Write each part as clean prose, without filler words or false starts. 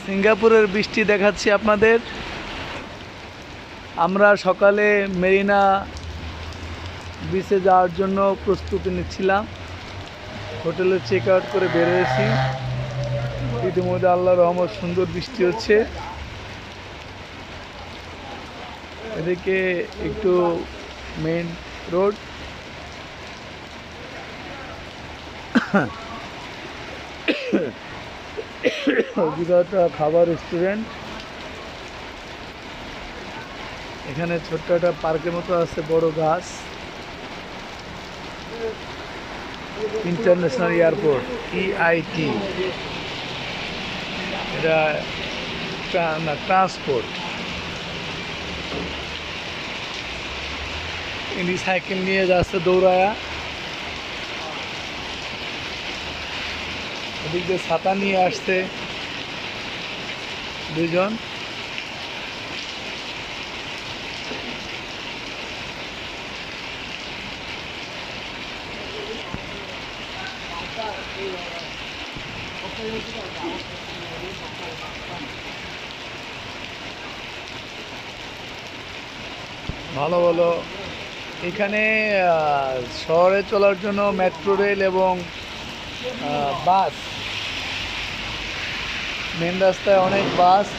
সিঙ্গাপুরের বৃষ্টি দেখাচ্ছি আপনাদের। আমরা সকালে মেরিনা বিচে যাওয়ার জন্য প্রস্তুতি নিচ্ছিলাম। হোটেলে চেক আউট করে বের হয়েছি। ইতিমধ্যে আল্লাহর রহমত সুন্দর বৃষ্টি হচ্ছে। এদিকে একটু মেইন রোড, একটা খাবার রেস্টুরেন্ট। এখানে ছোট্ট একটা পার্কের মতো আছে, বড় গাছ। ইন্টারন্যাশনাল এয়ারপোর্ট EIT, এটা না ট্রান্সপোর্ট। ইনি সাইকেল নিয়ে যাচ্ছে দৌড়ায়া। ওদিক দিয়ে ছাতা নিয়ে আসছে দুজন। ভালো ভালো। এখানে শহরে চলার জন্য মেট্রো রেল এবং বাস, মেন রাস্তায় অনেক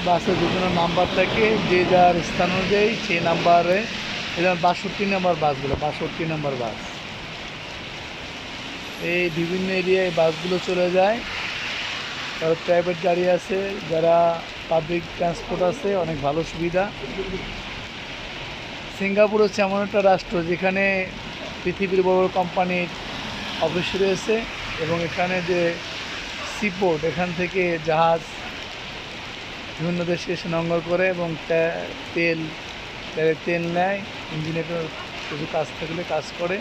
বাসের বিভিন্ন নাম্বার থাকে, যে যার স্থান অনুযায়ী সেই নাম্বারে। যেমন 62 নম্বর বাসগুলো, 62 নম্বর বাস। এই বিভিন্ন এরিয়ায় বাসগুলো চলে যায়। তার প্রাইভেট গাড়ি আছে, যারা পাবলিক ট্রান্সপোর্ট আছে, অনেক ভালো সুবিধা। সিঙ্গাপুর হচ্ছে এমন একটা রাষ্ট্র যেখানে পৃথিবীর বড় বড় কোম্পানির অফিস রয়েছে, এবং এখানে যে সিপোর্ট, এখান থেকে জাহাজ বিভিন্ন দেশে এসে নোঙর করে এবং তেল নেয়, ইঞ্জিনের কিছু কাজ থাকলে কাজ করে,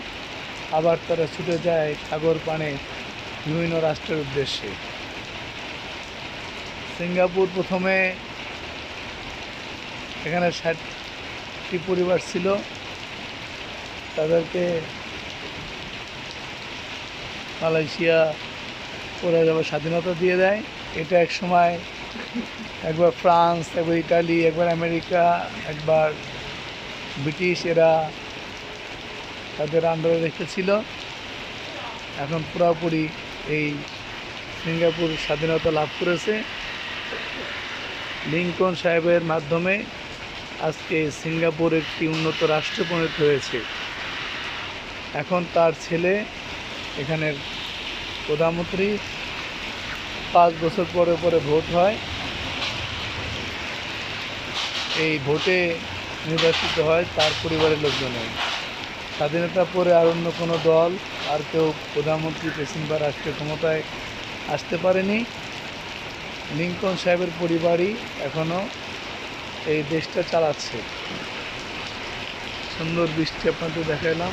আবার তারা ছুটে যায় সাগর পানে বিভিন্ন রাষ্ট্রের উদ্দেশ্যে। সিঙ্গাপুর প্রথমে এখানে 60টি পরিবার ছিল, তাদেরকে মালয়েশিয়া ওরা যাবার স্বাধীনতা দিয়ে দেয়। এটা এক সময় একবার ফ্রান্স, একবার ইটালি, একবার আমেরিকা, একবার ব্রিটিশ, এরা তাদের আন্ডারে রেখেছিল। এখন পুরোপুরি এই সিঙ্গাপুর স্বাধীনতা লাভ করেছে। লিঙ্কন সাহেবের মাধ্যমে আজকে সিঙ্গাপুর একটি উন্নত রাষ্ট্রে পরিণত হয়েছে। এখন তার ছেলে এখানের প্রধানমন্ত্রী। 5 বছর পরে পরে ভোট হয়, এই ভোটে নির্বাচিত হয় তার পরিবারের লোকজনে। স্বাধীনতার পরে আর অন্য কোনো দল আর কেউ প্রধানমন্ত্রী, প্রেসিডেন্ট বা রাষ্ট্রীয় ক্ষমতায় আসতে পারেনি। লিঙ্কন সাহেবের পরিবারই এখনও এই দেশটা চালাচ্ছে। সুন্দর বৃষ্টি আপনাদের দেখাইলাম।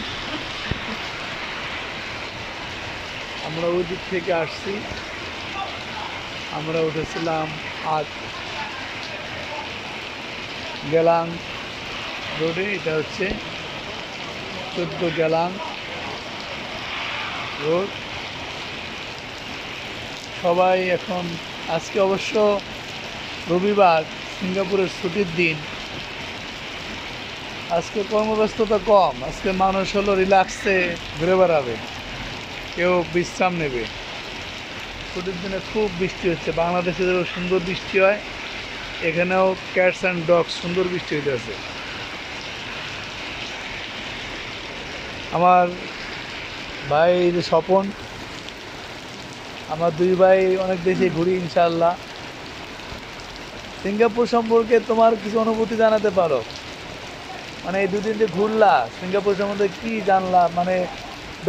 আমরা ওই দিক থেকে আসছি, আমরা উঠেছিলাম আজ গেলাং রোডে। এটা হচ্ছে 14 গেলাং রোড। সবাই এখন, আজকে অবশ্য রবিবার, সিঙ্গাপুরের ছুটির দিন। আজকে কর্মব্যস্ততা কম, আজকে মানুষ হলো রিল্যাক্সে ঘুরে বেড়াবে, কেউ বিশ্রাম নেবে। ছুটির দিনে খুব বৃষ্টি হচ্ছে। বাংলাদেশে যেরকম সুন্দর বৃষ্টি হয়, এখানেও ক্যাটস অ্যান্ড ডগস সুন্দর বৃষ্টি হইতেছে। আমার ভাই যে স্বপন, আমার 2 ভাই অনেক দেশে ঘুরি ইনশাআল্লাহ। সিঙ্গাপুর সম্পর্কে তোমার কিছু অনুভূতি জানাতে পারো? মানে এই 2 দিন যে ঘুরলা, সিঙ্গাপুর সম্বন্ধে কি জানলা? মানে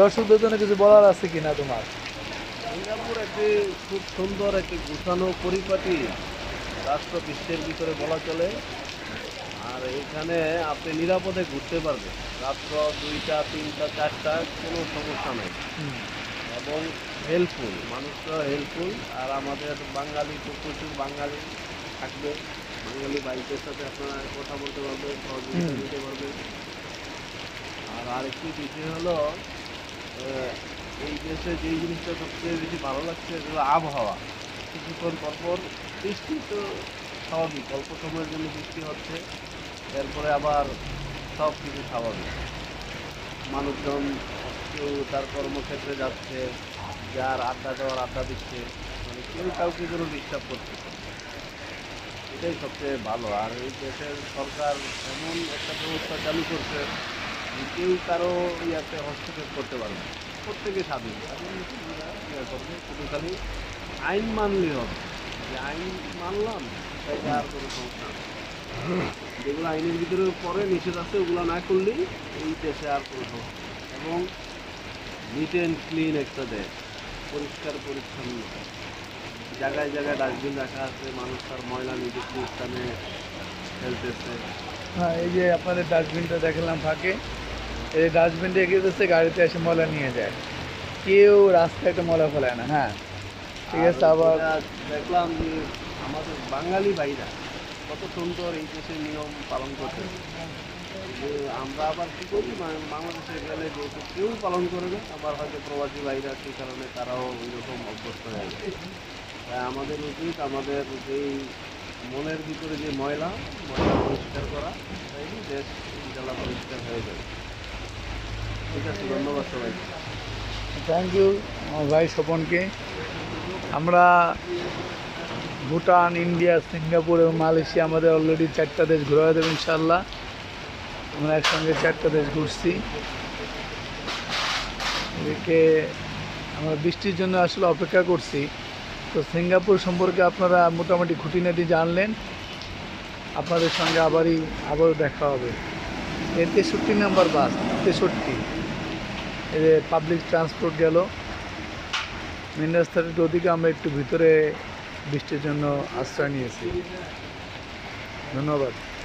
দর্শকদের জন্য কিছু বলার আছে কিনা তোমার? সিঙ্গাপুর একটি খুব সুন্দর একটি গুছানো পরিপাটি রাষ্ট্র, বিশ্বের ভিতরে বলা চলে। আর এখানে আপনি নিরাপদে ঘুরতে পারবেন। রাত্র 2টা, 3টা, 4টা কোনো সমস্যা নেই, এবং হেল্পফুল, মানুষরা হেল্পফুল। আর আমাদের বাঙালি তো প্রচুর বাঙালি থাকবে, বাঙালি বাইকের সাথে আপনারা কথা বলতে পারবেন, সহযোগিতা দিতে পারবেন। আর আরেকটি বিষয় হলো, এই দেশে যেই জিনিসটা সবচেয়ে বেশি ভালো লাগছে সেটা হলো আবহাওয়া। কিছুক্ষণ পরপর বৃষ্টি তো স্বাভাবিক, অল্প সময়ের জন্য বৃষ্টি হচ্ছে, এরপরে আবার সব কিছু স্বাভাবিক। মানুষজন কেউ তার কর্মক্ষেত্রে যাচ্ছে, যার আড্ডা দেওয়ার আড্ডা দিচ্ছে, মানে কেউ কাউকে কোনো ডিস্টার্ব করতেছে না। এটাই সবচেয়ে ভালো। আর এই দেশের সরকার এমন একটা ব্যবস্থা চালু করছে যে কেউ কারো ইয়াতে হস্তক্ষেপ করতে পারবে না। প্রত্যেকে স্বাধীন, ইয়ে করবে, শুধু খালি আইন মানলেই হবে। যে আইন মানলাম, তাইলে আর কোনো সমস্যা নেই। যেগুলো আইনের ভিতরে পরে নিষেধ আছে ওগুলো না করলেই এই দেশে আর কোনো সমস্যা নেই। এবং নিট অ্যান্ড ক্লিন একটা দেশ, পরিষ্কার পরিচ্ছন্ন, জায়গায় জায়গায় ডাস্টবিন রাখা আছে, মানুষ তার ময়লা নিজস্ব স্থানে ফেলতেছে। হ্যাঁ, এই যে আপনাদের ডাস্টবিনটা দেখলাম ফাঁকে, এই ডাস্টবিনটা এগিয়ে দিচ্ছে, গাড়িতে এসে ময়লা নিয়ে যায়, কেউ রাস্তায় একটা ময়লা ফেলায় না। হ্যাঁ, ঠিক আছে। আবার যেটা দেখলাম যে আমাদের বাঙালি ভাইরা কত সুন্দর এই দেশের নিয়ম পালন করতে। যে আমরা আবার কী করি, বাংলাদেশে গেলে যেহেতু কেউ পালন করে না, আবার হয়তো প্রবাসী ভাইরা সেই কারণে তারাও ওইরকম অভ্যস্ত হয়ে যায়। তাই আমাদের উচিত আমাদের যেই মনের ভিতরে যে ময়লা পরিষ্কার করা, তাই দেশ ইনশাল্লাহ পরিষ্কার হয়ে যাবে। ঠিক আছে, ধন্যবাদ সবাইকে। থ্যাংক ইউ আমার ভাই স্বপনকে। আমরা ভুটান, ইন্ডিয়া, সিঙ্গাপুর এবং মালয়েশিয়া আমাদের অলরেডি 4টা দেশ ঘোরা হয়ে যাবে ইনশাল্লাহ। আমরা একসঙ্গে 4টা দেশ ঘুরছি। এদিকে আমরা বৃষ্টির জন্য আসলে অপেক্ষা করছি। তো সিঙ্গাপুর সম্পর্কে আপনারা মোটামুটি খুঁটিনাটি জানলেন। আপনাদের সঙ্গে আবারও দেখা হবে। এর 63 নাম্বার বাস, 63 এদের পাবলিক ট্রান্সপোর্ট গেল। মেন রাস্তাটির ওদিকে আমরা একটু ভিতরে বৃষ্টির জন্য আশ্রয় নিয়েছি। ধন্যবাদ।